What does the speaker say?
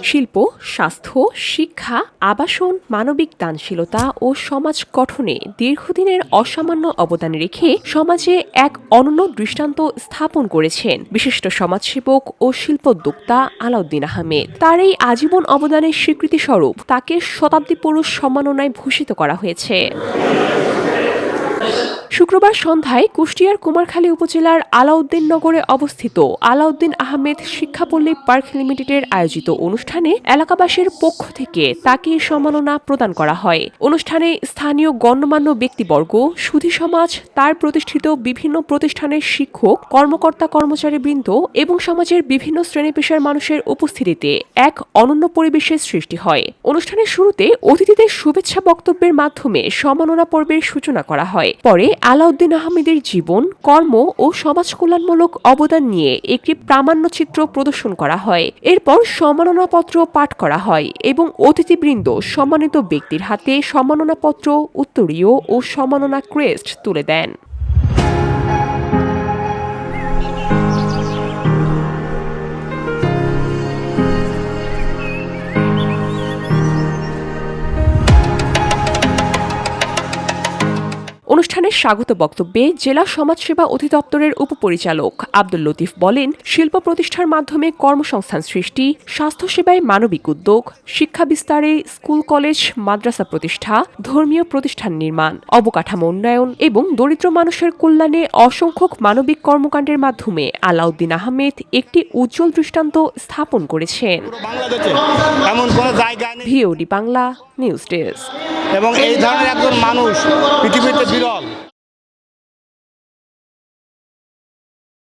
শিল্প, স্বাস্থ্য, শিক্ষা, আবাসন, মানবিক দানশীলতা ও সমাজ গঠনে দীর্ঘদিনের অসামান্য অবদান রেখে সমাজে এক অনন্য দৃষ্টান্ত স্থাপন করেছেন বিশিষ্ট সমাজসেবক ও শিল্পোদ্যোক্তা আলাউদ্দিন আহমেদ। তার এই আজীবন অবদানের স্বীকৃতিস্বরূপ তাকে শতাব্দী পুরুষ সম্মাননায় ভূষিত করা হয়েছে। শুক্রবার সন্ধ্যায় কুষ্টিয়ার কুমারখালী উপজেলার আলাউদ্দিন নগরে অবস্থিত আলাউদ্দিন আহমেদ শিক্ষাপল্লী পার্ক লিমিটেডের আয়োজিত অনুষ্ঠানে এলাকাবাসীর পক্ষ থেকে তাকে সম্মাননা প্রদান করা হয়। অনুষ্ঠানে স্থানীয় গণ্যমান্য ব্যক্তিবর্গ, সুধী সমাজ, তার প্রতিষ্ঠিত বিভিন্ন প্রতিষ্ঠানের শিক্ষক, কর্মকর্তা কর্মচারীবৃন্দ এবং সমাজের বিভিন্ন শ্রেণী পেশার মানুষের উপস্থিতিতে এক অনন্য পরিবেশের সৃষ্টি হয়। অনুষ্ঠানের শুরুতে অতিথিদের শুভেচ্ছা বক্তব্যের মাধ্যমে সম্মাননা পর্বের সূচনা করা হয়। পরে আলাউদ্দিন আহমেদের জীবন, কর্ম ও সমাজ কল্যাণমূলক অবদান নিয়ে একটি প্রামাণ্যচিত্র প্রদর্শন করা হয়। এরপর সম্মাননাপত্র পাঠ করা হয় এবং অতিথিবৃন্দ সম্মানিত ব্যক্তির হাতে সম্মাননাপত্র, উত্তরীয় ও সম্মাননা ক্রেস্ট তুলে দেন। অনুষ্ঠানের স্বাগত বক্তব্যে জেলা সমাজসেবা অধিদপ্তরের উপপরিচালক আব্দুল লতিফ বলেন, শিল্প প্রতিষ্ঠার মাধ্যমে কর্মসংস্থান সৃষ্টি, স্বাস্থ্যসেবায় মানবিক উদ্যোগ, শিক্ষা বিস্তারে স্কুল কলেজ মাদ্রাসা প্রতিষ্ঠা, ধর্মীয় প্রতিষ্ঠান নির্মাণ, অবকাঠামো উন্নয়ন এবং দরিদ্র মানুষের কল্যাণে অসংখ্য মানবিক কর্মকাণ্ডের মাধ্যমে আলাউদ্দিন আহমেদ একটি উজ্জ্বল দৃষ্টান্ত স্থাপন করেছেন। VOD Bangla news desk. এবং এই ধরনের একজন মানুষ পৃথিবীতে বিরল।